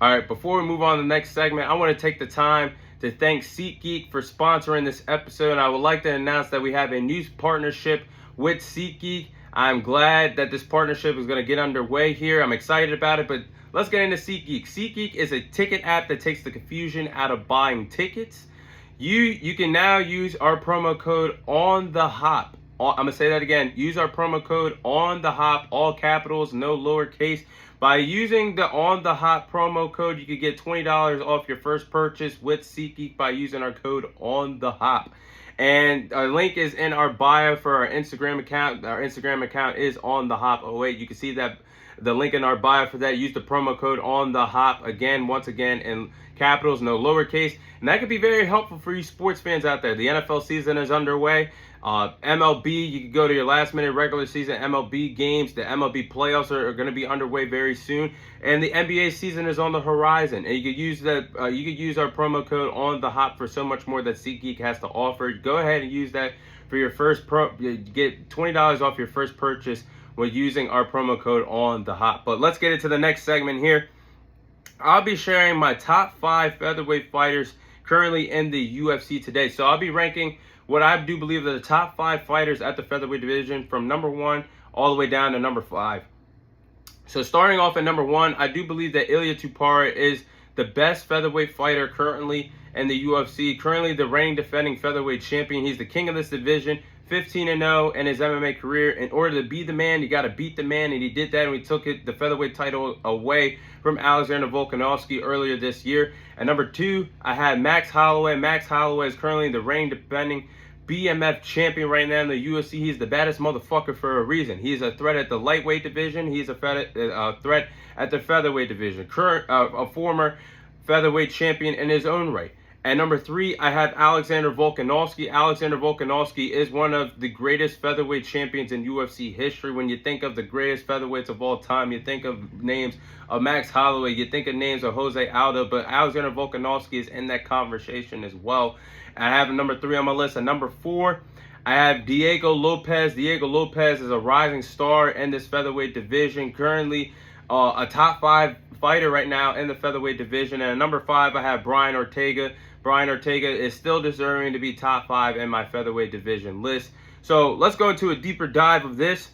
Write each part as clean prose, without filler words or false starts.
All right, before we move on to the next segment, I want to take the time to thank SeatGeek for sponsoring this episode. And I would like to announce that we have a new partnership with SeatGeek. I'm glad that this partnership is going to get underway here. I'm excited about it, but let's get into SeatGeek. SeatGeek is a ticket app that takes the confusion out of buying tickets. You can now use our promo code on the hop. I'm going to say that again. Use our promo code on the hop, all capitals, no lowercase. By using the On The Hop promo code, you could get $20 off your first purchase with SeatGeek by using our code On The Hop. And our link is in our bio for our Instagram account. Our Instagram account is On The Hop. Oh wait, you can see that the link in our bio for that. Use the promo code On The Hop once again in capitals, no lowercase. And that could be very helpful for you sports fans out there. The NFL season is underway. MLB, you can go to your last minute regular season MLB games. The MLB playoffs are going to be underway very soon, and the NBA season is on the horizon. And you could use our promo code On The Hop for so much more that SeatGeek has to offer. Go ahead and use that for your first get $20 off your first purchase with using our promo code On The Hop. But let's get into the next segment here. I'll be sharing my top 5 featherweight fighters currently in the UFC today. So I'll be ranking what I do believe are the top 5 fighters at the featherweight division from number 1 all the way down to number 5. So starting off at number 1, I do believe that Ilia Topuria is the best featherweight fighter currently in the UFC. Currently the reigning defending featherweight champion. He's the king of this division, 15-0 in his MMA career. In order to be the man, you got to beat the man, and he did that, and we took the featherweight title away from Alexander Volkanovski earlier this year. At number 2, I had Max Holloway. Max Holloway is currently the reigning defending BMF champion right now in the UFC. He's the baddest motherfucker for a reason. He's a threat at the lightweight division. He's a threat at the featherweight division. A former featherweight champion in his own right. At number 3, I have Alexander Volkanovski. Alexander Volkanovski is one of the greatest featherweight champions in UFC history. When you think of the greatest featherweights of all time, you think of names of Max Holloway, you think of names of Jose Aldo, but Alexander Volkanovski is in that conversation as well. I have number 3 on my list. At number 4, I have Diego Lopez. Diego Lopez is a rising star in this featherweight division. Currently a top 5 fighter right now in the featherweight division. And at number 5, I have Brian Ortega. Brian Ortega is still deserving to be top 5 in my featherweight division list. So let's go into a deeper dive of this.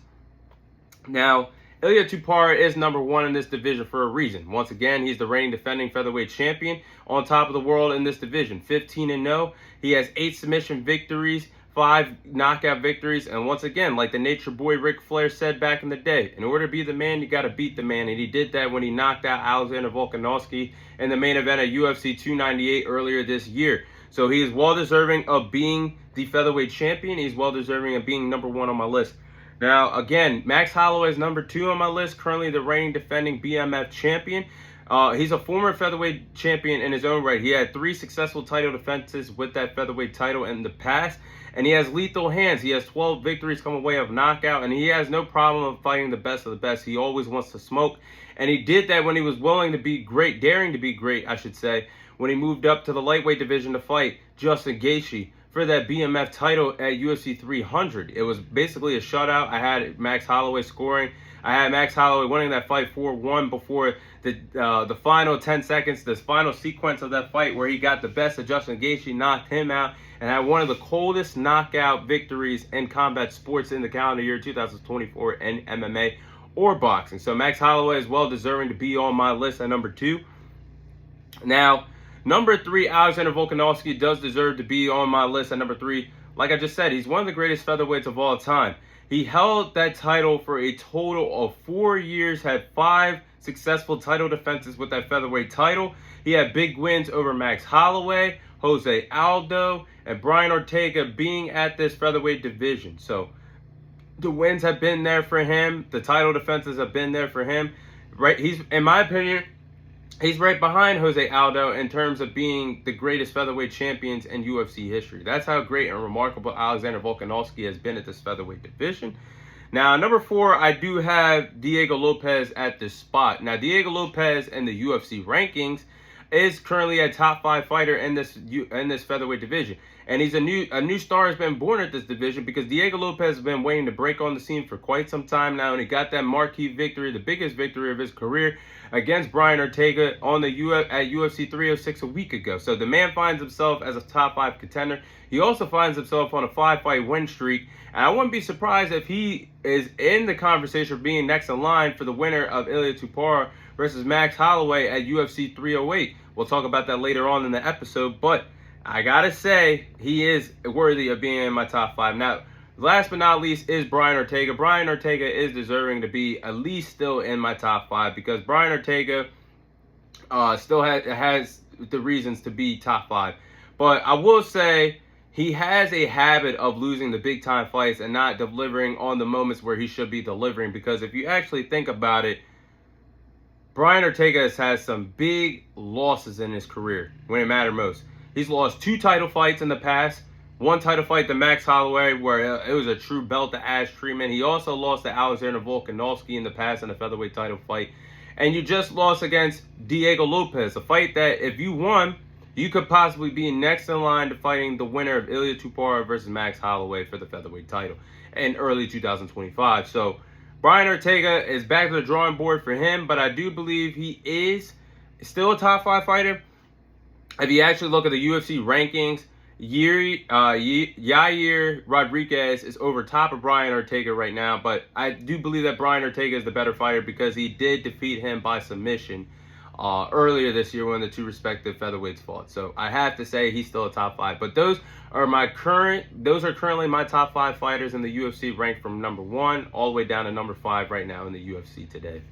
Now, Ilia Topuria is number 1 in this division for a reason. Once again, he's the reigning defending featherweight champion on top of the world in this division. 15-0. He has 8 submission victories, 5 knockout victories. And once again, like the Nature Boy Ric Flair said back in the day, in order to be the man, you got to beat the man. And he did that when he knocked out Alexander Volkanovski in the main event at UFC 298 earlier this year. So he is well deserving of being the featherweight champion. He's well deserving of being number 1 on my list. Now, again, Max Holloway is number 2 on my list, currently the reigning defending BMF champion. He's a former featherweight champion in his own right. He had 3 successful title defenses with that featherweight title in the past, and he has lethal hands. He has 12 victories come away of knockout, and he has no problem of fighting the best of the best. He always wants to smoke, and he did that when he was willing to be great, daring to be great, I should say, when he moved up to the lightweight division to fight Justin Gaethje for that BMF title at UFC 300. It was basically a shutout. I had Max Holloway scoring. I had Max Holloway winning that fight 4-1 before the final 10 seconds, this final sequence of that fight where he got the best of Justin Gaethje, knocked him out, and had one of the coldest knockout victories in combat sports in the calendar year 2024 in MMA or boxing. So Max Holloway is well deserving to be on my list at number 2. Now, number 3, Alexander Volkanovski does deserve to be on my list at number 3. Like I just said, he's one of the greatest featherweights of all time. He held that title for a total of 4 years, had 5 successful title defenses with that featherweight title. He had big wins over Max Holloway, Jose Aldo, and Brian Ortega being at this featherweight division. So the wins have been there for him. The title defenses have been there for him. Right? He's, in my opinion, he's right behind Jose Aldo in terms of being the greatest featherweight champions in UFC history. That's how great and remarkable Alexander Volkanovski has been at this featherweight division. Now, number 4, I do have Diego Lopez at this spot. Now, Diego Lopez in the UFC rankings is currently a top 5 fighter in this featherweight division. And he's a new star has been born at this division because Diego Lopez has been waiting to break on the scene for quite some time now, and he got that marquee victory, the biggest victory of his career, against Brian Ortega on the at UFC 306 a week ago. So the man finds himself as a top 5 contender. He also finds himself on a 5-fight win streak, and I wouldn't be surprised if he is in the conversation of being next in line for the winner of Ilia Topuria versus Max Holloway at UFC 308. We'll talk about that later on in the episode, but I gotta say, he is worthy of being in my top 5. Now, last but not least is Brian Ortega. Brian Ortega is deserving to be at least still in my top 5 because Brian Ortega still has the reasons to be top 5. But I will say he has a habit of losing the big time fights and not delivering on the moments where he should be delivering, because if you actually think about it, Brian Ortega has had some big losses in his career when it mattered most. He's lost 2 title fights in the past. 1 title fight to Max Holloway where it was a true belt-to-ass treatment. He also lost to Alexander Volkanovski in the past in a featherweight title fight. And you just lost against Diego Lopez, a fight that if you won, you could possibly be next in line to fighting the winner of Ilia Topuria versus Max Holloway for the featherweight title in early 2025. So Brian Ortega is back to the drawing board for him, but I do believe he is still a top 5 fighter. If you actually look at the UFC rankings, Yair Rodriguez is over top of Brian Ortega right now, but I do believe that Brian Ortega is the better fighter because he did defeat him by submission earlier this year when the 2 respective featherweights fought. So I have to say he's still a top 5. But those are currently my top 5 fighters in the UFC, ranked from number 1 all the way down to number 5 right now in the UFC today.